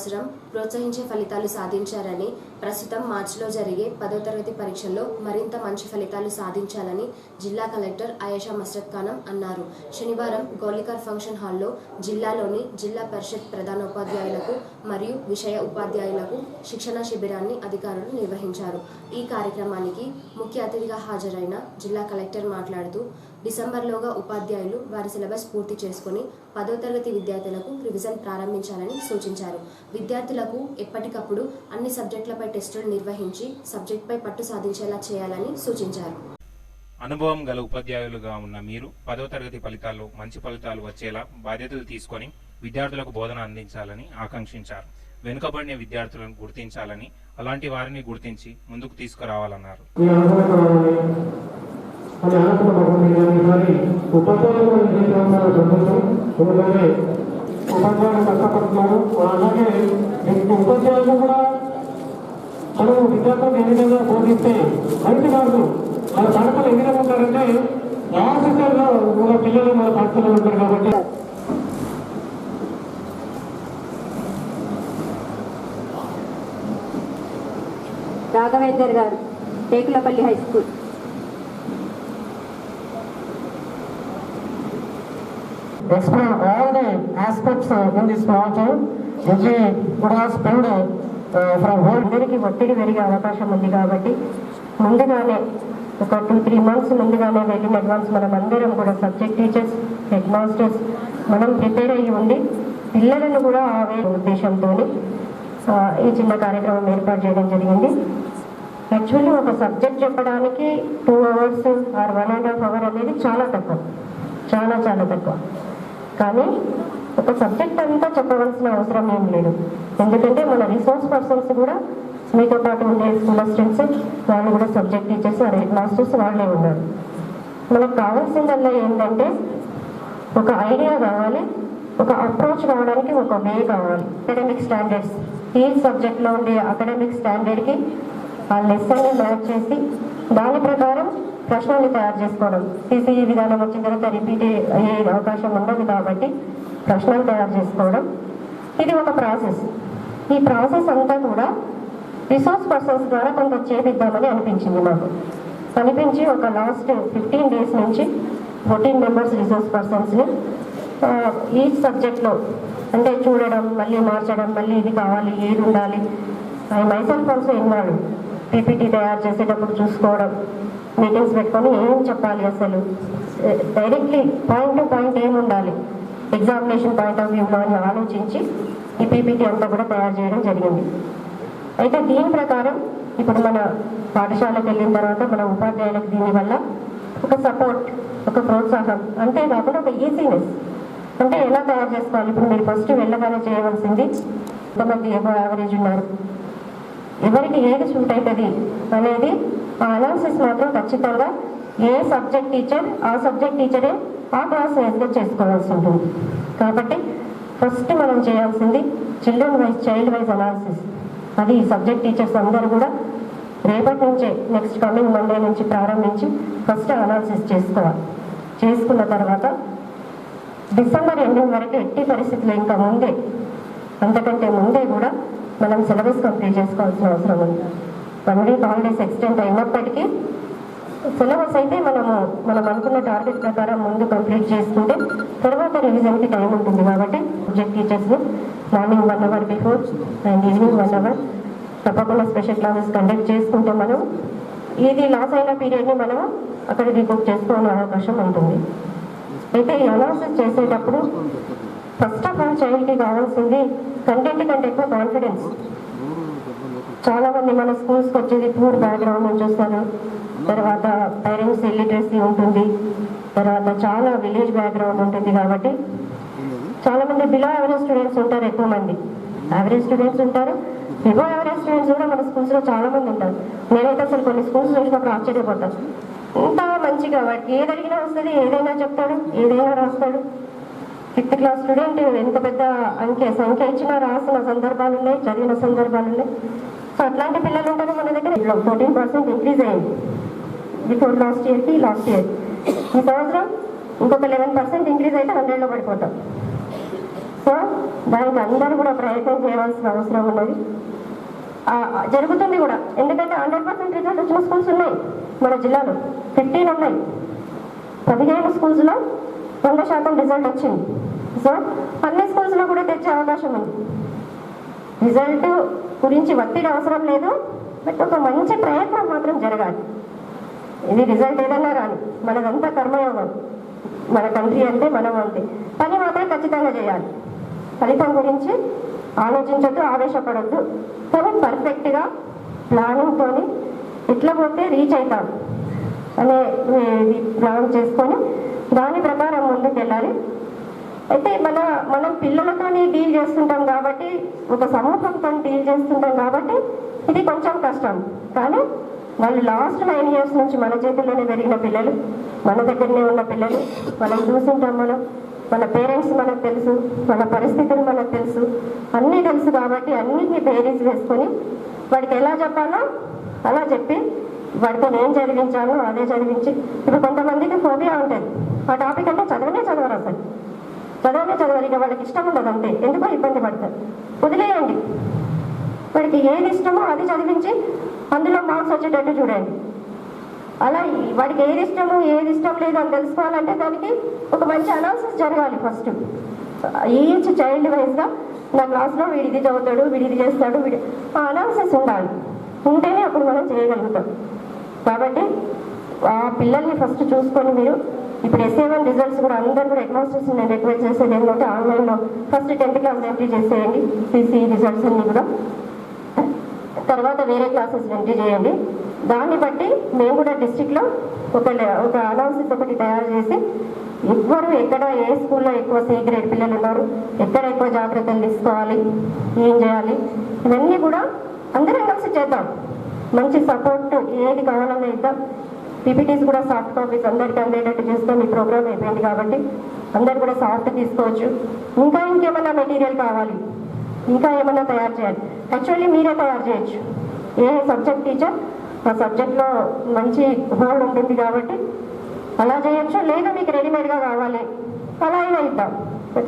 అవసరం, ప్రోత్సహించే ఫలితాలు సాధించారని, ప్రస్తుతం మార్చిలో జరిగే 10వ తరగతి పరీక్షల్లో మరింత మంచి ఫలితాలు సాధించాలని జిల్లా కలెక్టర్ ఆయేషా మస్రత్ ఖానం అన్నారు. శనివారం గోలికర్ ఫంక్షన్ హాల్లో జిల్లాలోని జిల్లా పరిషత్ ప్రధానోపాధ్యాయులకు మరియు విషయ ఉపాధ్యాయులకు శిక్షణా శిబిరాన్ని అధికారులు నిర్వహించారు. ఈ కార్యక్రమానికి ముఖ్య అతిథిగా హాజరైన జిల్లా కలెక్టర్ మాట్లాడుతూ, డిసెంబర్లోగా ఉపాధ్యాయులు వారి సిలబస్ పూర్తి చేసుకుని 10వ తరగతి విద్యార్థులకు రివిజన్ ప్రారంభించాలని సూచించారు. విద్యార్థులకు ఎప్పటికప్పుడు అన్ని సబ్జెక్టులపై టెస్టులు నిర్వహించి సబ్జెక్టుపై పట్టు సాధించేలా చేయాలని సూచించారు. అనుభవం గల ఉపాధ్యాయులుగా ఉన్న మీరు 10వ తరగతి ఫలితాల్లో మంచి ఫలితాలు వచ్చేలా బాధ్యతలు తీసుకొని విద్యార్థులకు బోధన అందించాలని ఆకాంక్షించారు. వెనుకబడిన విద్యార్థులను గుర్తించాలని, అలాంటి వారిని గుర్తించి ముందుకు తీసుకురావాలన్నారు. ఉపాధ్యాయులు కష్టపడుతున్నారు. అలాగే ఉపాధ్యాయులు కూడా చదువు విద్యార్థులకు ఏ విధంగా బోధిస్తే మంచి మార్కులు మన పాఠశాల ఏ విధంగా ఉంటారంటే ఆఫీసర్లో మన పిల్లలు మన పాఠశాలలో ఉంటారు. కాబట్టి రాఘవేందర్ గారు, Tekulapalli high school. explain all the aspects in this small time which we would have spent from whole. అందరికీ ఒత్తిడి పెరిగే అవకాశం ఉంది కాబట్టి ముందుగానే ఒక 2-3 months ముందుగానే వెళ్ళిన అడ్వాన్స్ మనం అందరం కూడా సబ్జెక్ట్ టీచర్స్, హెడ్ మాస్టర్స్ మనం ప్రిపేర్ అయ్యి ఉండి పిల్లలను కూడా ఆవే ఉద్దేశంతో ఈ చిన్న కార్యక్రమం ఏర్పాటు చేయడం జరిగింది. యాక్చువల్లీ ఒక సబ్జెక్ట్ చెప్పడానికి 2 hours ఆర్ 1.5 hour అనేది చాలా తక్కువ, చాలా తక్కువ. కానీ ఒక సబ్జెక్ట్ అంతా చెప్పవలసిన అవసరం ఏం లేదు. ఎందుకంటే మన రిసోర్స్ పర్సన్స్ కూడా మీతో పాటు ఉండే స్కూల్ అసిస్టెంట్స్ వాళ్ళు కూడా సబ్జెక్ట్ టీచర్స్, హెడ్ మాస్టర్స్ వాళ్ళే ఉన్నారు. మనకు కావాల్సిందల్లా ఏంటంటే ఒక ఐడియా కావాలి, ఒక అప్రోచ్ కావడానికి ఒక వే కావాలి. అకాడమిక్ స్టాండర్డ్స్, ఈ సబ్జెక్ట్లో ఉండే అకాడమిక్ స్టాండర్డ్కి ఆ లెసన్ని మ్యాచ్ చేసి దాని ప్రకారం ప్రశ్నలు తయారు చేసుకోవడం. సిసిఈ విధానం వచ్చిన తర్వాత రిపీట్ అయ్యే అవకాశం ఉండదు కాబట్టి ప్రశ్నలు తయారు చేసుకోవడం ఇది ఒక ప్రాసెస్. ఈ ప్రాసెస్ అంతా కూడా రిసోర్స్ పర్సన్స్ ద్వారా కొంత చేపిద్దామని అనిపించింది నాకు. అనిపించి ఒక లాస్ట్ 15 days నుంచి 14 members రిసోర్స్ పర్సన్స్ని ఈ సబ్జెక్ట్లో అంటే చూడడం, మళ్ళీ మార్చడం, మళ్ళీ ఇది కావాలి, ఏది ఉండాలి, మైసెల్ఫ్ ఆల్సో ఇన్వాల్వ్. పీపీటీ తయారు చేసేటప్పుడు చూసుకోవడం, మీటింగ్స్ పెట్టుకొని ఏం చెప్పాలి, అసలు డైరెక్ట్లీ పాయింట్ టు పాయింట్ ఏమి ఉండాలి, ఎగ్జామినేషన్ పాయింట్ ఆఫ్ వ్యూలో అని ఆలోచించి ఈ పీపీటీ అంతా కూడా తయారు చేయడం జరిగింది. అయితే దీని ప్రకారం ఇప్పుడు మన పాఠశాలకు వెళ్ళిన తర్వాత మన ఉపాధ్యాయులకు దీనివల్ల ఒక సపోర్ట్, ఒక ప్రోత్సాహం, అంతేకాకుండా ఒక ఈజీనెస్. అంటే ఎలా తయారు చేసుకోవాలి, ఇప్పుడు మీరు ఫస్ట్ వెళ్ళగానే చేయవలసింది కొంతమంది ఏవో యావరేజ్ ఉన్నారు, ఎవరికి ఏది సూట్ అవుతుంది అనేది ఆ అనాలిసిస్ మాత్రం ఖచ్చితంగా ఏ సబ్జెక్ట్ టీచర్ ఆ సబ్జెక్ట్ టీచరే ఆ క్లాస్ వైజ్గా చేసుకోవాల్సి ఉంటుంది. కాబట్టి ఫస్ట్ మనం చేయాల్సింది children wise, child wise analysis. అది ఈ సబ్జెక్ట్ టీచర్స్ అందరూ కూడా రేపటి నుంచే, నెక్స్ట్ కమింగ్ మండే నుంచి ప్రారంభించి ఫస్ట్ అనాలిసిస్ చేసుకోవాలి. చేసుకున్న తర్వాత డిసెంబర్ ఎండింగ్ వరకు ఎట్టి పరిస్థితుల్లో ఇంకా ముందే, అంతకంటే ముందే కూడా మనం సిలబస్ కంప్లీట్ చేసుకోవాల్సిన అవసరం ఉంది. 1 week హాలిడేస్ ఎక్స్టెండ్ అయినప్పటికీ సిలబస్ అయితే మనం అనుకున్న టార్గెట్ ప్రకారం ముందు కంప్లీట్ చేసుకుంటే తర్వాత రివిజన్కి టైం ఉంటుంది. కాబట్టి సబ్జెక్ట్ టీచర్స్ని morning 1 hour before and evening 1 hour తప్పకుండా స్పెషల్ క్లాసెస్ కండక్ట్ చేసుకుంటే మనం ఇది లాస్ అయిన పీరియడ్ని మనం అక్కడ రిపోర్ట్ చేసుకోవాలనే అవకాశం ఉంటుంది. అయితే ఈ అనాలిసిస్ చేసేటప్పుడు ఫస్ట్ ఆఫ్ ఆల్ చైల్డ్కి కావాల్సింది కంటెంట్ కంటే ఎక్కువ కాన్ఫిడెన్స్. చాలామంది మన స్కూల్స్కి వచ్చేది పూర్ బ్యాక్గ్రౌండ్ నుంచి వస్తారు, తర్వాత పేరెంట్స్ ఇల్లిటరసీ ఉంటుంది, తర్వాత చాలా విలేజ్ బ్యాక్గ్రౌండ్ ఉంటుంది. కాబట్టి చాలామంది బిలో యావరేజ్ స్టూడెంట్స్ ఉంటారు, ఎక్కువ మంది యావరేజ్ స్టూడెంట్స్ ఉంటారు, బిలో యావరేజ్ స్టూడెంట్స్ కూడా మన స్కూల్స్లో చాలామంది ఉంటారు. నేనైతే అసలు కొన్ని స్కూల్స్ చూసినప్పుడు ఆశ్చర్యపోతాను. ఇంత మంచిగా వాటికి ఏది అడిగినా వస్తుంది, ఏదైనా చెప్తాడు, ఏదైనా రాస్తాడు. 5th class స్టూడెంట్ ఎంత పెద్ద సంఖ్య ఇచ్చినా రాసిన సందర్భాలు ఉన్నాయి, చదివిన సందర్భాలు ఉన్నాయి. సో అట్లాంటి పిల్లలు ఉంటారు మన దగ్గర. 14% ఇంక్రీజ్ అయింది బిఫోర్ లాస్ట్ ఇయర్. ఈ సంవత్సరం ఇంకొక 11% ఇంక్రీజ్ అయితే 100లో పడిపోతాం. సో దానికి అందరూ కూడా ప్రయత్నం చేయవలసిన అవసరం ఉన్నది. జరుగుతుంది కూడా. ఎందుకంటే 100% రిజల్ట్ వచ్చిన స్కూల్స్ ఉన్నాయి మన జిల్లాలో. 15 ఉన్నాయి. 15 స్కూల్స్లో 100% రిజల్ట్ వచ్చింది. సో అన్ని స్కూల్స్లో కూడా తెచ్చే అవకాశం ఉంది. రిజల్ట్ గురించి ఒత్తిడి అవసరం లేదు, బట్ ఒక మంచి ప్రయత్నం మాత్రం జరగాలి. ఇది రిజల్ట్ ఏదన్నా రాని, మనదంతా కర్మయోగం. మన కంట్రీ అంటే మనం అంతే. పని మాత్రం ఖచ్చితంగా చేయాలి. ఫలితం గురించి ఆలోచించద్దు, ఆవేశపడద్దు. కానీ పర్ఫెక్ట్గా ప్లానింగ్తో ఎట్లా పోతే రీచ్ అవుతాం అనే ప్లాన్ చేసుకొని దాని ప్రకారం ముందుకు వెళ్ళాలి. అయితే మనం పిల్లలతో డీల్ చేస్తుంటాం కాబట్టి, ఒక సమూహంతో డీల్ చేస్తుంటాం కాబట్టి ఇది కొంచెం కష్టం. కానీ వాళ్ళు లాస్ట్ 9 years నుంచి మన చేతుల్లోనే పెరిగిన పిల్లలు, మన దగ్గరనే ఉన్న పిల్లలు, మనం చూసింటాం. మన పేరెంట్స్ మనకు తెలుసు, మన పరిస్థితులు మనకు తెలుసు, అన్నీ తెలుసు. కాబట్టి అన్నిటినీ బేరీస్ వేసుకొని వాడికి ఎలా చెప్పాలో అలా చెప్పి వాడితో నేను చదివించాను అదే చదివించి. ఇప్పుడు కొంతమందికి ఫోబియా ఉంటుంది, ఆ టాపిక్ అంటే చదవరు అసలు. చదవరు, ఇక వాళ్ళకి ఇష్టం ఉండదు అంతే. ఎందుకో ఇబ్బంది పడతారు. వదిలేయండి. వాడికి ఏది ఇష్టమో అది చదివించి అందులో మార్క్స్ వచ్చేటట్టు చూడండి. అలా వాడికి ఏది ఇష్టము ఏది ఇష్టం లేదు అని తెలుసుకోవాలంటే దానికి ఒక మంచి అనాలిసిస్ జరగాలి. ఫస్ట్ ఈచ్ చైల్డ్ వైజ్గా నా క్లాస్లో వీడిది చదువుతాడు, వీడిది చేస్తాడు, ఆ అనాలిసిస్ ఉండాలి. ఉంటేనే అప్పుడు మనం చేయగలుగుతాం. కాబట్టి ఆ పిల్లల్ని ఫస్ట్ చూసుకొని మీరు ఇప్పుడు SA1 రిజల్ట్స్ కూడా అందరూ కూడా హెడ్ మాస్టర్స్ నేను రిక్వెస్ట్ చేసేది ఏంటంటే ఆన్లైన్లో ఫస్ట్ 10th క్లాస్ ఎంట్రీ చేసేయండి. CCE రిజల్ట్స్ అన్నీ కూడా. తర్వాత వేరే క్లాసెస్ ఎంట్రీ చేయండి. దాన్ని బట్టి మేము కూడా డిస్ట్రిక్ట్లో ఒక అనాలిసిస్ ఒకటి తయారు చేసి ఎవ్వరు ఎక్కడ ఏ స్కూల్లో ఎక్కువ C గ్రేడ్ పిల్లలు ఉన్నారు, ఎక్కడ ఎక్కువ జాగ్రత్తలు తీసుకోవాలి, ఏం చేయాలి, ఇవన్నీ కూడా అందరం కలిసి చేద్దాం. మంచి సపోర్ట్ ఏది కావాలన్నా ఇద్దాం. PPTs కూడా సాఫ్ట్ కాపీస్ అందరికీ అందేటట్టు చేస్తాం. ఈ ప్రోగ్రామ్ అయిపోయింది కాబట్టి అందరు కూడా సాఫ్ట్ తీసుకోవచ్చు. ఇంకేమన్నా మెటీరియల్ కావాలి, ఇంకా ఏమన్నా తయారు చేయాలి, యాక్చువల్లీ మీరే తయారు చేయొచ్చు. ఏ సబ్జెక్ట్ టీచర్ ఆ సబ్జెక్ట్లో మంచి హోల్డ్ ఉంటుంది కాబట్టి అలా చేయొచ్చు. లేదా మీకు రెడీమేడ్గా కావాలి అలా అయినా ఇద్దాం.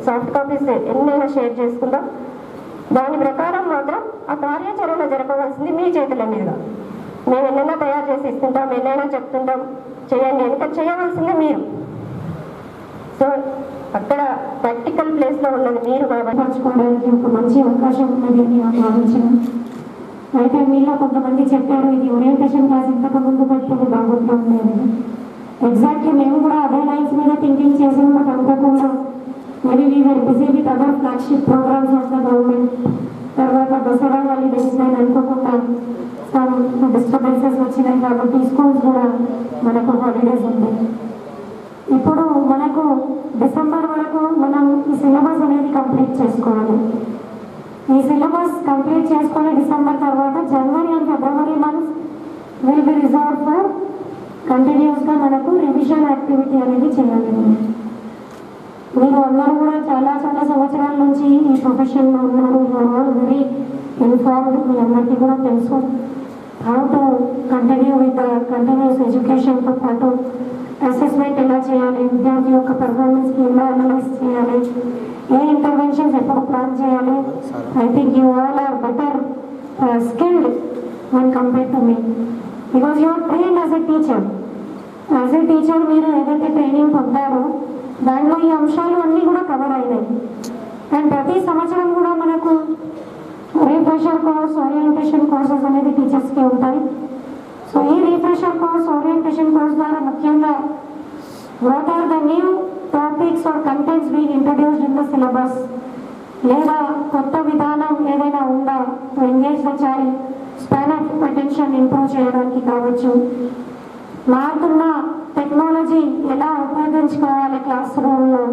సాఫ్ట్ కాపీస్ ఎన్నైనా షేర్ చేసుకుందాం. దాని ప్రకారం మాత్రం ఆ కార్యాచరణ జరపవలసింది మీ చేతుల మీదుగా. మేము ఎన్నైనా తయారు చేసి ఇస్తుంటాం, ఎన్నైనా చెప్తుంటాం చేయండి, ఎంత చేయవలసింది మీరు. సో అక్కడ ప్రాక్టికల్ ప్లేస్లో ఉన్నది మీరు కాబట్టి పంచుకోవడానికి ఒక మంచి అవకాశం ఉన్నది అని ఆలోచన. అయితే మీలో కొంతమంది చెప్పారు ఇది ఓరియంటేషన్ క్లాస్ ఇంతకు ముందు పెట్టుకుని బాగుంటుంది అని. ఎగ్జాక్ట్లీ మేము కూడా అదే లైన్స్ మీద థింకింగ్ చేసి మాకు అనుకోకుండా మరి we are busy with other flagship programmes of the government. తర్వాత దసరా హాలిడేస్ నేను అనుకోకుండా డిస్టర్బెన్సెస్ వచ్చినాయి కాబట్టి స్కూల్స్ కూడా మనకు హాలిడేస్ ఉన్నాయి. ఇప్పుడు మనకు డిసెంబర్ వరకు మనం ఈ సిలబస్ అనేది కంప్లీట్ చేసుకోవాలి. ఈ సిలబస్ కంప్లీట్ చేసుకొని డిసెంబర్ తర్వాత January and February months will be reserve for కంటిన్యూస్గా మనకు రివిజన్ యాక్టివిటీ అనేది చేయాలి. మీరు అందరూ కూడా చాలా సంవత్సరాల నుంచి ఈ ప్రొఫెషన్లో ఉన్నారు. Very informed. మీ అందరికీ కూడా తెలుసు how to continue with continuous ఎడ్యుకేషన్తో పాటు అసెస్మెంట్ ఎలా చేయాలి, విద్యార్థి యొక్క పెర్ఫార్మెన్స్కి ఎలా అనలైజ్ చేయాలి, ఏ ఇంటర్వెన్షన్స్ ఎప్పుడు ప్లాన్ చేయాలి. I think you all are better skilled when compared to me because you are trained as a teacher. As a teacher మీరు ఏదైతే ట్రైనింగ్ పొందారో దాంట్లో ఈ అంశాలు అన్నీ కూడా కవర్ అయినాయి. అండ్ ప్రతి సంవత్సరం కూడా మనకు రీఫ్రెషర్ కోర్స్, ఓరియంటేషన్ కోర్సెస్ అనేది టీచర్స్కి ఉంటాయి. సో ఈ రీఫ్రెషర్ కోర్స్, ఓరియంటేషన్ కోర్స్ ద్వారా ముఖ్యంగా what are the new topics or contents being introduced in the syllabus, లేదా కొత్త విధానం ఏదైనా ఉందా to engage the child, span of attention improve చేయడానికి కావచ్చు, మారుతున్న టెక్నాలజీ ఎలా ఉపయోగించుకోవాలి క్లాస్ రూమ్లో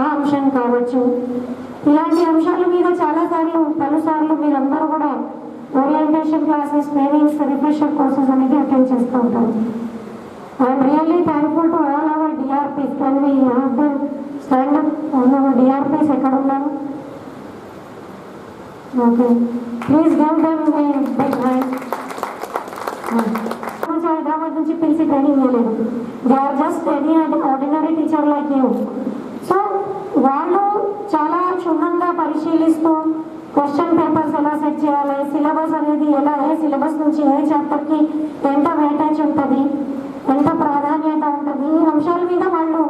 ఆ అంశం కావచ్చు. ఇలాంటి అంశాల మీద పలుసార్లు మీరందరూ కూడా orientation classes, trainings, refresher courses అనేది అటెండ్ చేస్తూ ఉంటారు. I'm really thankful to all our DRPs. Can we have them stand up? Our DRPs ఎక్కడ ఉన్నారు? Okay, please give them a big hand. Hyderabad నుంచి పిలిచి ట్రైనింగ్ ఇవ్వలేదు. They are just any ordinary teacher like you. So వాళ్ళు చాలా క్షుణ్ణంగా పరిశీలిస్తూ question papers ఎలా సెట్ చేయాలి, సిలబస్ అనేది ఎలా, ఏ సిలబస్ నుంచి ఏ చాప్టర్కి ఎంత వెయిటేజ్ ఉంటుంది, ఎంత ప్రాధాన్యత ఉంటుంది, ఈ అంశాల మీద వాళ్ళు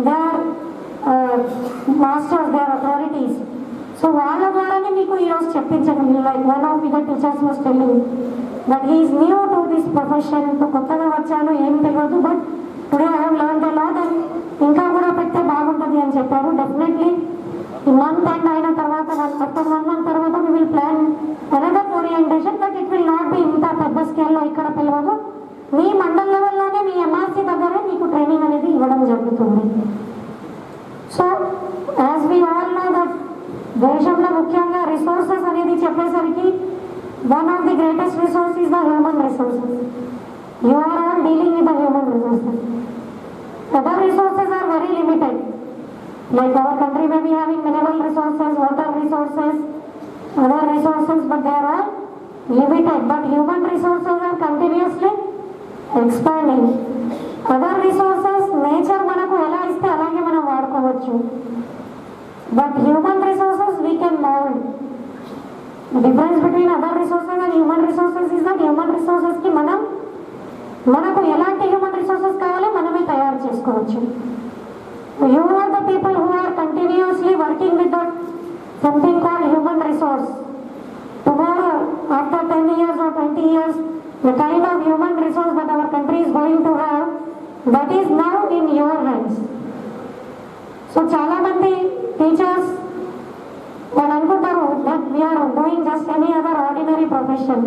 they are masters, they are authorities. So వాళ్ళ ద్వారానే మీకు ఈరోజు చెప్పించగలి. Like one of the teachers was telling but he's new to this profession. కొత్తగా వచ్చాను, ఏం తెలియదు, but today I have learned a lot and ఇంకా కూడా పెడితే బాగుంటుంది అని చెప్పారు. డెఫినెట్లీ ఈ మంత్ ఎండ్ అయిన తర్వాత ఆఫ్టర్ 1 month తర్వాత we will plan another orientation, but it will not be ఇంత పెద్ద స్కేల్లో ఇక్కడ పిలవదు. మీ మండల్ లెవెల్లోనే మీ ఎంఆర్సీ దగ్గరే మీకు ట్రైనింగ్ అనేది ఇవ్వడం జరుగుతుంది. So as we all know that దేశంలో ముఖ్యంగా రిసోర్సెస్ అనేది చెప్పేసరికి one of the greatest resource is the human resources. You are all dealing with the human resources. Other resources are very limited. Like our country may be having mineral resources, water resources, other resources, but they are all limited. But human resources are continuously expanding. Other resources, nature manaku ela iste alage manam vadukovachu. But human resources we can mold. The difference between other resources and human resources is that human resources ki manaku elanti human resources kavalo maname tayaru chesukovachu. You are the people who are continuously working with that something called human resource. Tomorrow, after 10 years or 20 years, the kind of human resource that our country is going to have, that is now in your hands. So, chala mandi teachers వాళ్ళు అనుకుంటారు that we are doing just any other ordinary profession.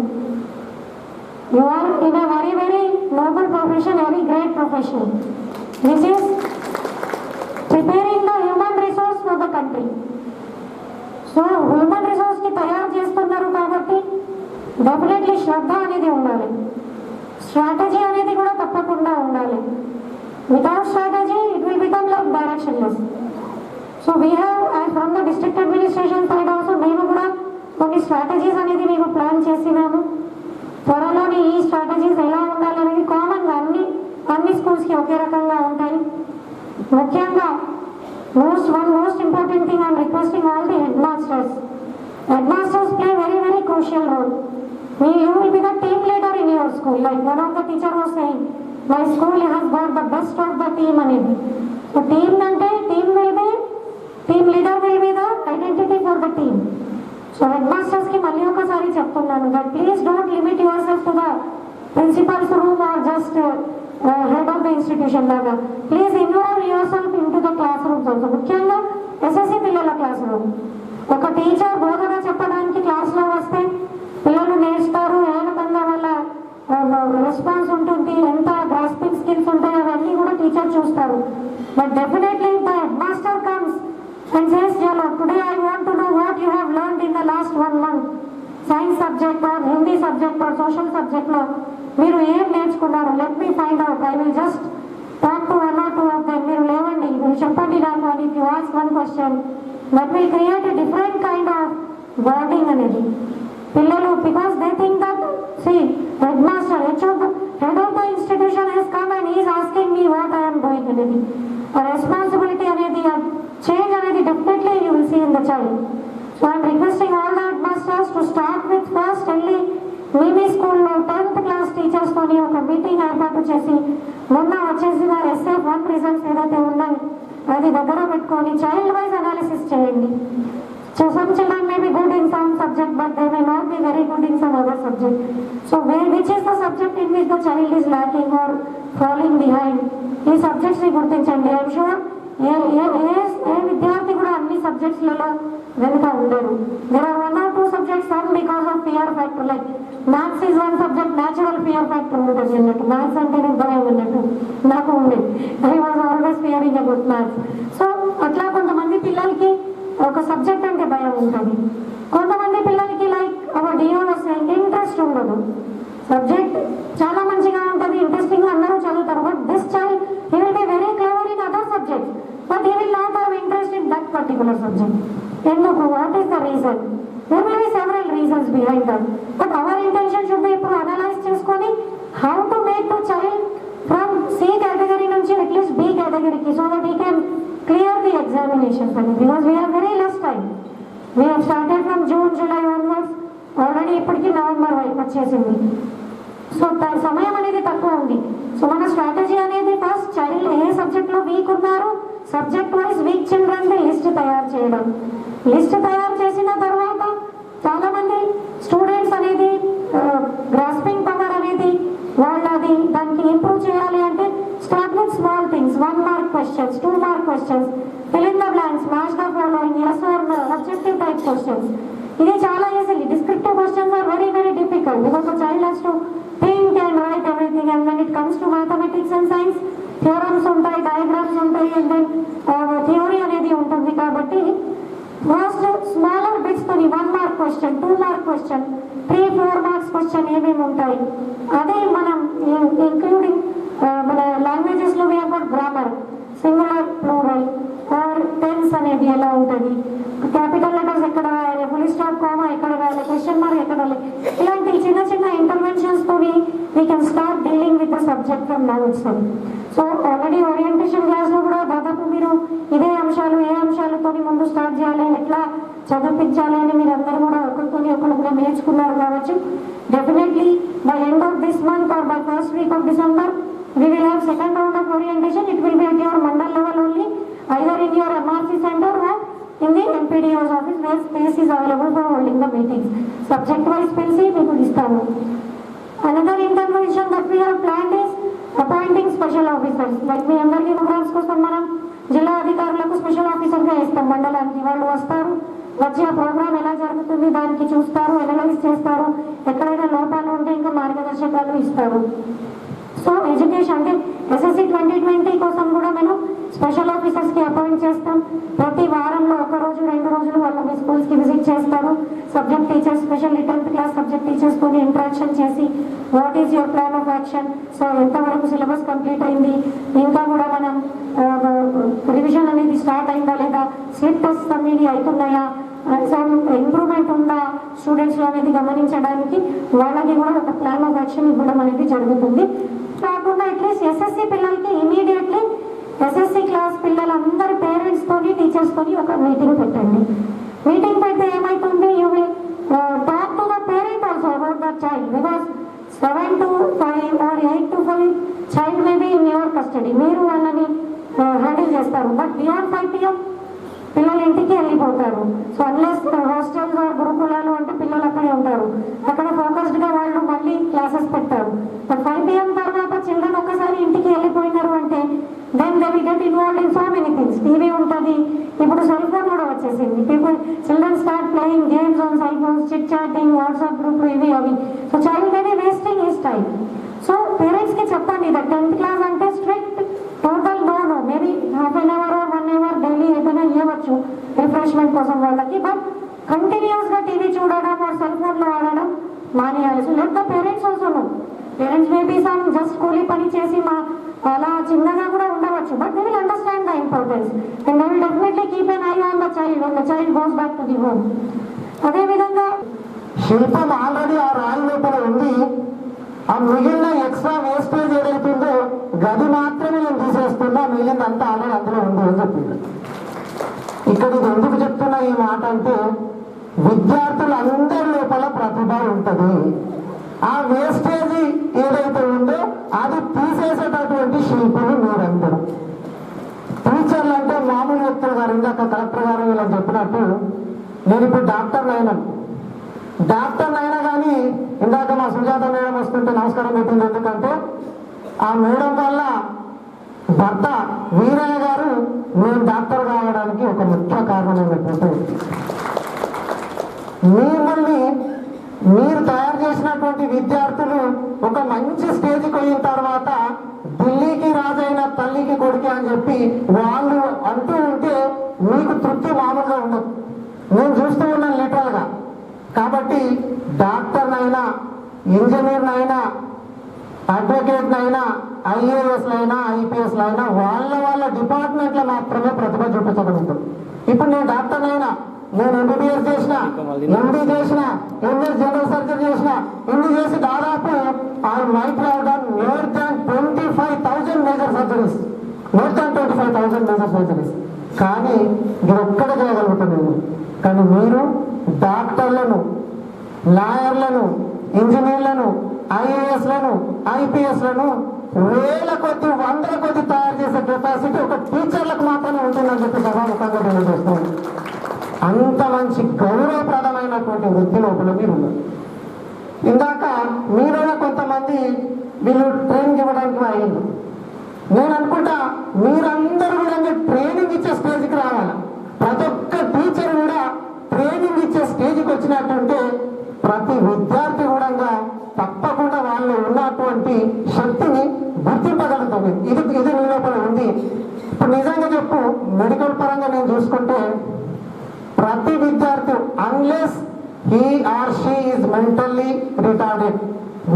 You are in a very, very noble profession, very great profession, which is preparing the human resource for the country. So human రిసోర్స్కి తయారు చేస్తున్నారు కాబట్టి definitely శ్రద్ధ అనేది ఉండాలి, strategy అనేది కూడా తప్పకుండా ఉండాలి. Without strategy it will become like directionless. So we have from the district administration side also మేము కూడా కొన్ని స్ట్రాటజీస్ అనేది మేము ప్లాన్ చేసినాము. త్వరలోని ఈ స్ట్రాటజీస్ ఎలా ఉండాలి అనేది కామన్గా అన్ని స్కూల్స్కి ఒకే రకంగా ఉంటాయి. ముఖ్యంగా most important thing I am requesting all the headmasters play very, very crucial role. You will be the team leader in your school. Like one of the teacher was saying, my school has got the best of the team అనేది. So team అంటే team leader will be the identity for the team. So headmasters కి మళ్ళీ ఒకసారి చెప్తున్నాను that please don't limit yourself to the principal's room or just head of the institution laga. Please involve yourself into the classrooms also. ముఖ్యంగా SSC పిల్లల class room. ఒక teacher బోధన చెప్పడానికి క్లాస్లో వస్తే పిల్లలు నేర్చుతారు, ఏ విధంగా వాళ్ళ రెస్పాన్స్ ఉంటుంది, ఎంత గ్రాస్పింగ్ స్కిల్స్ ఉంటాయి, అవన్నీ కూడా టీచర్ చూస్తారు. But definitely the head master comes and says చలో today I want to know what you have learned in the last 1 month. Science subject or Hindi subject or social సబ్జెక్ట్లో మీరు ఏం నేర్చుకున్నారు, let me find out. I will just talk to 1 or 2 of them. మీరు లేవండి, మీరు చెప్పండి నాకు. And if you ask 1 question, that will create a different kind of bonding అనేది. పిల్లలు because they think that head master head of the institution has come and he is asking me what I'm doing అనేది. ఆ responsibility అనేది, ఆ change అనేది definitely you will see in the child. So I'm requesting all the head masters to start with first వెళ్ళి మీ స్కూల్లో 10th class టీచర్స్తోని ఒక meeting ఏర్పాటు చేసి మొన్న వచ్చేసిన SF1 రిజల్ట్స్ ఏదైతే ఉన్నాయి అది దగ్గర పెట్టుకొని చైల్డ్ వైజ్ అనాలిసిస్ చేయండి. So some children may be good in some subject, but they may not be very good in some other subject. So which is the subject in which the child is lacking or falling behind? ఈ subjects ని గుర్తించండి. I'm sure ఏ విద్యార్థి కూడా అన్ని సబ్జెక్ట్స్లలో వెనుక ఉండరు. There are 1 or 2 subjects, some because of fear factor. Like maths is 1 subject, natural fear factor ఉంటుంది అన్నట్టు. మ్యాథ్స్ అంటే నేను భయం అన్నట్టు నాకు ఉంది. I was always Fearing about maths. So అట్లా కొంతమంది పిల్లలకి ఒక సబ్జెక్ట్ అంటే భయం ఉంటుంది. కొంతమంది పిల్లలకి లైక్ అవర్ డిఓ ఇంట్రెస్ట్ ఉండదు. సబ్జెక్ట్ చాలా మంచిగా ఉంటుంది, ఇంట్రెస్టింగ్గా అందరూ చదువుతారు. But this child he will be very clever in other subject, but he will not have interest in that particular subject. ఎందుకు? What is the reason? There may be several reasons behind that. But our intention should be to analyze చేసుకొని how to make the child from C category నుంచి at least B category ki, so that he can clear the examinations because we have very less time. We have started from June, July onwards. Already ఇప్పటికి November వైపు వచ్చేసింది. So సమయం అనేది తక్కువ ఉంది. So మన strategy అనేది ఫస్ట్ చైల్డ్ ఏ సబ్జెక్ట్లో వీక్ ఉన్నారు, సబ్జెక్ట్ వైజ్ వీక్ చిల్డ్రన్ది లిస్ట్ తయారు చేయడం. లిస్ట్ తయారు చేసిన తర్వాత చాలామంది స్టూడెంట్స్ అనేది గ్రాస్పింగ్ పవర్ అనేది వాళ్ళది దానికి ఇంప్రూవ్ చేయాలి అంటే start with small things, 1 mark questions, 2 mark questions, fill in the blanks, match the following, yes or no, objective type questions. ఇది చాలా easily. Descriptive questions are very very difficult because the child has to think and write everything. And when it comes to mathematics and science theorems ఉంటాయి, diagrams ఉంటాయి, and then theory అనేది ఉంటుంది. కాబట్టి first smaller bits తోని 1 mark question, 2 mark question, 3-4 marks question ఏమేమి ఉంటాయి. అదే మనం ఇంక్లూడింగ్ మన లాంగ్వేజెస్లో we have got grammar, singular, plural or tense అనేది ఎలా ఉంటుంది, క్యాపిటల్ లెటర్స్ ఎక్కడ రాయాలి, ఫుల్ స్టాప్, కామా ఎక్కడ రాయాలి, క్వశ్చన్ మార్క్ ఎక్కడ రాయాలి, ఇలాంటి చిన్న చిన్న ఇంటర్వెన్షన్స్ తోని we can start dealing with the subject from now itself. So already orientation క్లాస్లో కూడా దాదాపు మీరు ఇదే అంశాలు ఏ అంశాలతోని ముందు స్టార్ట్ చేయాలి, ఎట్లా చదివించాలి అని మీరు అందరూ కూడా ఒకరితోని ఒకరు కూడా నేర్చుకున్నారు కావచ్చు. Definitely by end of this month or by first week off December we will have second round of orientation. It will be at your mandal level only, either in your MRC center or in the MPDO's office where space is available for holding the meetings. Subject wise పిలిచి మీకు ఇస్తాము. Another intervention that we have planned is appointing special officers. Like మీ అందరికీ programmes కోసం మనం జిల్లా అధికారులకు special ఆఫీసర్గా ఇస్తాం మండలానికి. వాళ్ళు వస్తారు, వచ్చి ఆ ప్రోగ్రామ్ ఎలా జరుగుతుంది దానికి చూస్తారు, అనలైజ్ చేస్తారు, ఎక్కడైనా లోపాలు ఉంటే ఇంకా మార్గదర్శకాలు ఇస్తారు. సో ఎడ్యుకేషన్ అంటే SSC 2020 కోసం కూడా మేము స్పెషల్ ఆఫీసర్స్కి అపాయింట్ చేస్తాం. ప్రతి వారంలో 1 రోజు 2 రోజులు వాళ్ళు మీ స్కూల్స్కి విజిట్ చేస్తారు. Subject teachers, specially 10th class subject టీచర్స్తో ఇంటరాక్షన్ చేసి what is your plan of action, so ఎంతవరకు సిలబస్ కంప్లీట్ అయింది, ఇంకా కూడా మనం రివిజన్ అనేది స్టార్ట్ అయిందా లేదా, స్లిప్ టెస్ట్ అనేది అవుతున్నాయా, సమ్ ఇంప్రూవ్మెంట్ ఉందా స్టూడెంట్స్లో అనేది గమనించడానికి వాళ్ళకి కూడా ఒక ప్లాన్ ఆఫ్ యాక్షన్ ఇవ్వడం అనేది జరుగుతుంది. కాకుండా అట్లీస్ట్ SSC పిల్లలకి ఇమీడియట్లీ SSC క్లాస్ పిల్లలందరి పేరెంట్స్తోని టీచర్స్తోని ఒక మీటింగ్ పెట్టండి. మీటింగ్ పెడితే ఏమవుతుంది, you will talk to the parent also about the child because 7 to 5 or 8 to 5 child may be in your custody, మీరు వాళ్ళని హ్యాండిల్ చేస్తారు. బట్ బియాండ్ 5 PM పిల్లలు ఇంటికి వెళ్ళిపోతారు. సో అన్లెస్ హాస్టల్స్ గురుకులాలు అంటే పిల్లలు అక్కడే ఉంటారు, అక్కడ ఫోకస్డ్గా వాళ్ళు మళ్ళీ క్లాసెస్ పెట్టారు. బట్ 5 PM తర్వాత చిల్డ్రన్ ఒక్కసారి ఇంటికి వెళ్ళిపోయినారు అంటే then they will get involved in so many things. TV ఉంటుంది, ఇప్పుడు సెల్ ఫోన్ కూడా వచ్చేసింది. Children start playing games on cell phones, chit chatting, WhatsApp గ్రూప్లు ఇవి అవి. So child maybe wasting his time. So పేరెంట్స్కి చెప్పండి దట్ 10th క్లాస్ అంటే strict total no maybe half an hour 1 hour daily ఏదైనా ఇవ్వచ్చు రిఫ్రెష్మెంట్ కోసం వాళ్ళకి. బట్ కంటిన్యూస్గా టీవీ చూడడం ఆ సెల్ ఫోన్లో ఆడడం మానేయాలి. So let the parents also know. Parents maybe some just కూలీ పని చేసి అలా చిన్నగా కూడా ఉండవచ్చు, but they will understand the importance and they will definitely keep an eye on the child when the child goes back to the home. అదేవిధంగా శిల్పం already ఆ రాయి లోపల ఉంది. ఆ మిగిలిన ఎక్స్ట్రా వేస్టేజ్ ఏదైతుందో గది మాత్రమే నేను తీసేస్తున్నా, మిగిలినంతా ఆల్రెడీ అందులో ఉంది అని చెప్పింది. ఇక్కడ ఇది ఎందుకు చెప్తున్నా ఈ మాట అంటే విద్యార్థులందరి లోపల ప్రతిభ ఉంటుంది. ఆ వేస్టేజ్ ఏదైతే ఉందో అది తీసేసేటటువంటి శిల్పులు మీరందరూ. టీచర్లు అంటే మామూలు వ్యక్తులు గారు, ఇందాక కలెక్టర్ గారు ఇలా చెప్పినట్టు నేను ఇప్పుడు డాక్టర్ని అయినా కానీ ఇందాక మా సుజాత మేడం వస్తుంటే నమస్కారం పెట్టింది. ఎందుకంటే ఆ మేడం వల్ల భర్త వీరయ్య గారు నేను డాక్టర్ కావడానికి ఒక ముఖ్య కారణమైనటువంటి మిమ్మల్ని మీరు తయారు చేసినటువంటి విద్యార్థులు ఒక మంచి స్టేజ్కి పోయిన తర్వాత ఢిల్లీకి రాజైన తల్లికి కొడుకు అని చెప్పి వాళ్ళు అంటూ ఉంటే మీకు తృప్తి మామూలుగా ఉండదు. నేను చూస్తూ ఉన్నాను లిటరల్గా. కాబట్టి డాక్టర్నైనా, ఇంజనీర్నైనా, అడ్వకేట్నైనా, IASలైనా, IPSలైనా వాళ్ళ డిపార్ట్మెంట్లో మాత్రమే ప్రతిభ చూపించగలుగుతాం. ఇప్పుడు నేను డాక్టర్నైనా, నేను MBBS చేసిన, MD చేసిన, MS జనరల్ సర్జరీ చేసిన, ఇన్ని చేసి దాదాపు I might have done more than 25,000 major surgeries. కానీ ఇది ఒక్కడ చేయగలుగుతున్నాను. కానీ మీరు డాక్టర్లను, లాయర్లను, ఇంజనీర్లను, ఐఏఎస్లను, ఐపీఎస్లను వేల కొద్ది, వందల కొద్ది తయారు చేసే కెపాసిటీ ఒక టీచర్లకు మాత్రమే ఉంటుందని చెప్పి సభాముఖంగా తెలియజేస్తున్నాను. అంత మంచి గౌరవప్రదమైనటువంటి వృత్తి లోపల మీరు ఉన్నారు. ఇందాక మీరైనా కొంతమంది వీళ్ళు ట్రైనింగ్ ఇవ్వడానికి అయ్యింది. నేను అనుకుంటా మీరందరూ కూడా మీరు ట్రైనింగ్ ఇచ్చే స్టేజ్కి రావాలి. ప్రతి ఒక్క టీచర్ కూడా ట్రైనింగ్ ఇచ్చే స్టేజ్కి వచ్చినట్టుంటే ప్రతి విద్యార్థి కూడా తప్పకుండా వాళ్ళు ఉన్నటువంటి శక్తిని గుర్తింపగలుగుతుంది. ఇది ఇది నీ లోపల ఉంది. ఇప్పుడు నిజంగా చెప్పు, మెడికల్ పరంగా నేను చూసుకుంటే ప్రతి విద్యార్థి unless he or she is mentally retarded,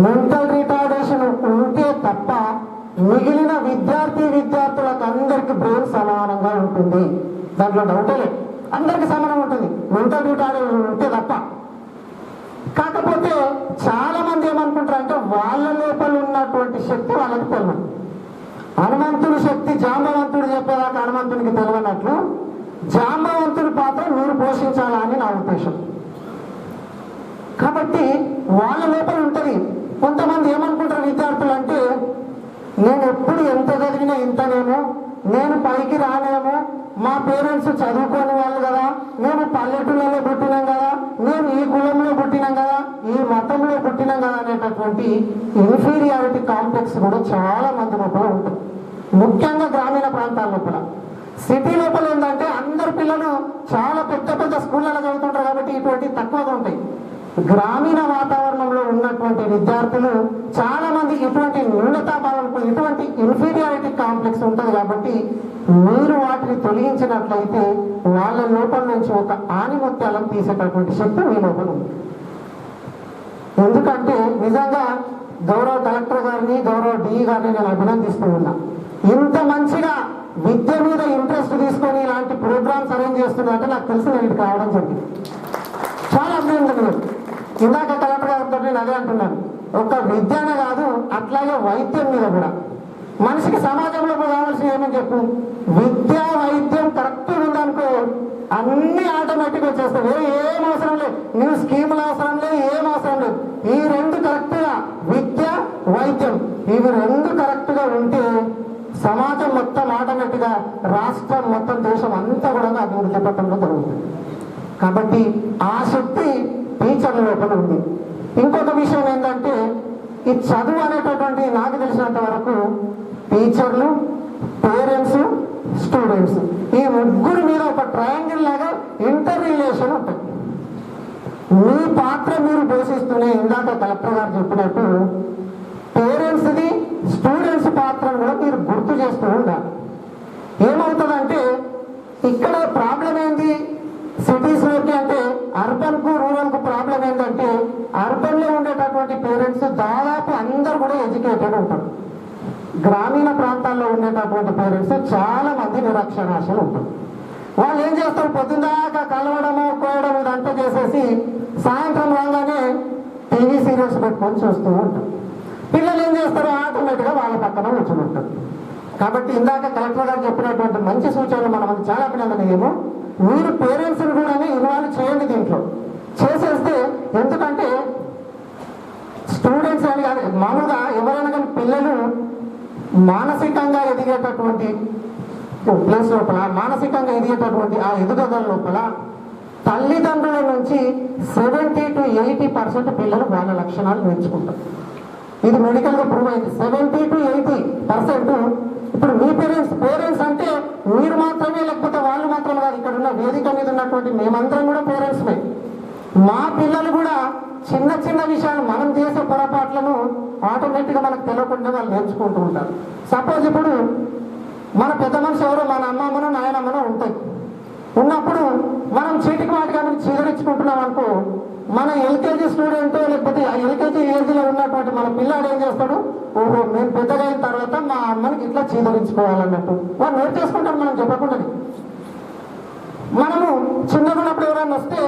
mental retardation ఉంటే తప్ప మిగిలిన విద్యార్థులకు అందరికి బ్రెయిన్ సమానంగా ఉంటుంది. దాంట్లో డౌటే లేదు, అందరికి సమానం ఉంటుంది మెంటల్ రిటార్డేషన్ ఉంటే తప్ప. కాకపోతే చాలా మంది ఏమనుకుంటారు అంటే వాళ్ళ లోపల ఉన్నటువంటి శక్తి వాళ్ళకి తెలియదు. హనుమంతుడి శక్తి జాంబవంతుడు చెప్పేదాకా హనుమంతుడికి తెలియనట్లు జాంబవంతుడి పాత్ర మీరు పోషించాలా అని నా ఉద్దేశం. కాబట్టి వాళ్ళ లోపల ఉంటుంది. కొంతమంది ఏమనుకుంటారు విద్యార్థులు అంటే నేను ఎప్పుడు ఎంత చదివినా ఇంతనేమో, నేను పైకి రానేమో, మా పేరెంట్స్ చదువుకోని వాళ్ళు కదా, మేము పల్లెటూళ్ళలో పుట్టినాం కదా, మేము ఈ కులంలో పుట్టినాం కదా, ఈ మతంలో పుట్టినాం కదా అనేటటువంటి ఇన్ఫీరియారిటీ కాంప్లెక్స్ కూడా చాలా మంది లోపల ఉంటుంది. ముఖ్యంగా గ్రామీణ ప్రాంతాల లోపల. సిటీ లోపల ఏంటంటే అందరు పిల్లలు చాలా పెద్ద పెద్ద స్కూళ్ళలో చదువుతుంటారు కాబట్టి ఇటువంటి తక్కువగా ఉంటాయి. గ్రామీణ వాతావరణంలో ఉన్నటువంటి విద్యార్థులు చాలా మంది ఇటువంటి న్యూనతాభావం, ఇటువంటి ఇన్ఫీరియారిటీ కాంప్లెక్స్ ఉంటుంది. కాబట్టి మీరు వాటిని తొలగించినట్లయితే వాళ్ళ లోపల నుంచి ఒక ఆణిముత్యాలను తీసేటటువంటి శక్తి మీ లోపల ఉంది. ఎందుకంటే నిజంగా గౌరవ కలెక్టర్ గారిని, గౌరవ డిఈ గారిని నేను అభినందిస్తూ ఉన్నా. ఇంత మంచిగా విద్య మీద ఇంట్రెస్ట్ తీసుకొని ఇలాంటి ప్రోగ్రామ్స్ అరేంజ్ చేస్తున్నారంటే నాకు తెలిసి నేను ఇక్కడికి రావడం జరిగింది. చాలా అభినందనలు. ఇందాక కలెక్టర్ గారితో నేను అదే అంటున్నాను, ఒక విద్యనే కాదు అట్లాగే వైద్యం మీద కూడా మనిషికి సమాజంలో కావాల్సిన ఏమని చెప్పు, విద్య వైద్యం కరెక్ట్ ఉందనుకో అన్ని ఆటోమేటిక్ వచ్చేస్తాయి. ఏం అవసరం లేదు, నువ్వు స్కీములు అవసరం లేదు, ఏం అవసరం లేదు. ఈ రెండు కరెక్ట్గా విద్య వైద్యం ఇవి రెండు కరెక్ట్గా ఉంటే సమాజం మొత్తం ఆటోమేటిక్గా రాష్ట్రం మొత్తం దేశం అంతా కూడా అభివృద్ధి పథంలో జరుగుతుంది. కాబట్టి ఆ శక్తి టీచర్ల లోపల ఉంది. ఇంకొక విషయం ఏంటంటే ఈ చదువు అనేటటువంటి నాకు తెలిసినంత వరకు టీచర్లు, పేరెంట్స్, స్టూడెంట్స్ ఈ ముగ్గురు మీద ఒక ట్రయాంగిల్ లాగా ఇంటర్ రిలేషన్ ఉంటుంది. మీ పాత్ర మీరు పోషిస్తూనే ఇందాక కలెక్టర్ గారు చెప్పినట్టు పేరెంట్స్ది, స్టూడెంట్స్ పాత్రను కూడా మీరు గుర్తు చేస్తూ ఉండాలి. ఏమవుతుందంటే ఇక్కడ ప్రాబ్లం ఏంది సిటీస్లోకి అంటే అర్బన్కు రూరల్కు ప్రాబ్లం ఏంటంటే అర్బన్లో ఉండేటటువంటి పేరెంట్స్ దాదాపు అందరూ కూడా ఎడ్యుకేటెడ్ ఉంటారు. గ్రామీణ ప్రాంతాల్లో ఉండేటటువంటి పేరెంట్స్ చాలా మంది నిరక్షరాస్యులు ఉంటారు. వాళ్ళు ఏం చేస్తారు, పొద్దుదాకా కలవడము కోయడం ఇదంతా చేసేసి సాయంత్రం రాగానే టీవీ సీరియల్స్ పెట్టుకొని చూస్తూ ఉంటారు. పిల్లలు ఏం చేస్తారు, ఆటోమేటిక్గా వాళ్ళ పక్కన కూర్చుని ఉంటారు. కాబట్టి ఇందాక కలెక్టర్ గారు చెప్పినటువంటి మంచి సూచనలు మనం చాలా అభినందనీయము. మీరు పేరెంట్స్ని కూడా ఇన్వాల్వ్ చేయండి దీంట్లో. చేసేస్తే ఎందుకంటే స్టూడెంట్స్ అని కాదు, మామూలుగా ఎవరైనా కానీ పిల్లలు మానసికంగా ఎదిగేటటువంటి ప్లేస్ లోపల, మానసికంగా ఎదిగేటటువంటి ఆ ఎదుగుదల లోపల తల్లిదండ్రుల నుంచి 70 to 80% పిల్లలు వాళ్ళ లక్షణాలు నేర్చుకుంటారు. ఇది మెడికల్గా ప్రూవ్ అయింది. 70 to 80%. ఇప్పుడు మీ పేరెంట్స్ అంటే మీరు మాత్రమే, లేకపోతే వాళ్ళు మాత్రమే కాదు, ఇక్కడ ఉన్న వేదిక మీద ఉన్నటువంటి మేమందరం కూడా పేరెంట్స్మే. మా పిల్లలు కూడా చిన్న చిన్న విషయాలు మనం చేసే పొరపాట్లను ఆటోమేటిక్గా మనకు తెలియకుండా వాళ్ళు నేర్చుకుంటూ ఉంటారు. సపోజ్ ఇప్పుడు మన పెద్ద మనిషి ఎవరో మన అమ్మమ్మనో నాయనమ్మనో ఉంటాయి. ఉన్నప్పుడు మనం చీటికి వాటిగా చీదరించుకుంటున్నాం అనుకో, మన ఎల్కేజీ స్టూడెంట్ లేకపోతే ఎల్కేజీ ఏజ్లో ఉన్నటువంటి మన పిల్లాడు ఏం చేస్తాడు, ఓహో మేము పెద్దగా అయిన తర్వాత మా అమ్మనికి ఇట్లా చీదరించుకోవాలన్నట్టు వాళ్ళు నేర్చేసుకుంటాం మనం చెప్పకుండా. మనము చిన్నగా ఉన్నప్పుడు ఎవరైనా వస్తే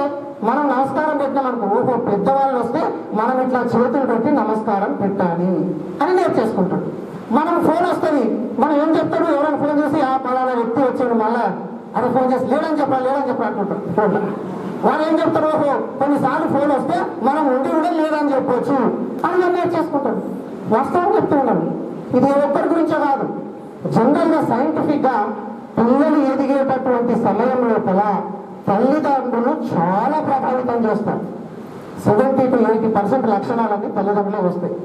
మనం నమస్కారం పెట్టినాం అనుకో, ఓహో పెద్దవాళ్ళు వస్తే మనం ఇట్లా చేతులు పెట్టి నమస్కారం పెట్టాలి అని నేర్చేసుకుంటాడు. మనం ఫోన్ వస్తుంది, మనం ఏం చెప్తాడు, ఎవరైనా ఫోన్ చేసి ఆ పలానా వ్యక్తి వచ్చాడు మళ్ళా అరే ఫోన్ చేసి లేడని చెప్పాలి అంటుంటారు ఫోన్లో. వారు ఏం చెప్తారు, ఓహో కొన్నిసార్లు ఫోన్ వస్తే మనం ఉండి కూడా లేదని చెప్పొచ్చు అని నిర్ణయం చేసుకుంటాడు. వాస్తవం చెప్తున్నాను, ఇది ఒక్కరి గురించే కాదు. జనరల్గా సైంటిఫిక్గా పిల్లలు ఎదిగేటటువంటి సమయం లోపల తల్లిదండ్రులు చాలా ప్రభావితం చేస్తారు. 70 to 80% లక్షణాలన్నీ తల్లిదండ్రులే వస్తాయి.